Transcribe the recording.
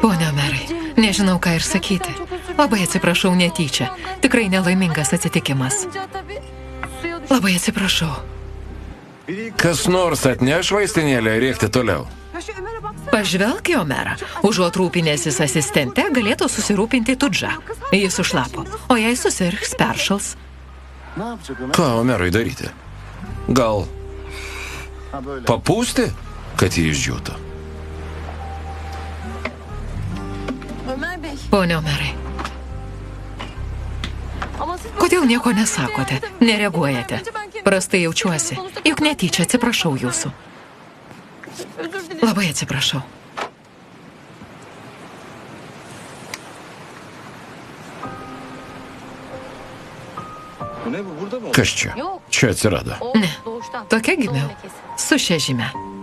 Pone merai, nežinau, ką ir sakyti. Labai atsiprašau netyčia. Tikrai nelaimingas atsitikimas. Labai atsiprašau. Kas nors atneš vaistinėlę rėkti toliau. Pažvelk į Omerą. Užuot rūpinęsis asistente, galėtų susirūpinti Tudža. Jis sušlapo. O jei susirgs, peršals. Ką Omerui daryti? Gal papūsti, kad jį išdžiūtų? Pone Omerai. Kodėl nieko nesakote? Nereaguojate? Prastai jaučiuosi. Juk netyčia atsiprašau jūsų. Labai atsiprašau. Kas čia? Čia atsirado. Ne. Tokia gimiau. Su šia žyme.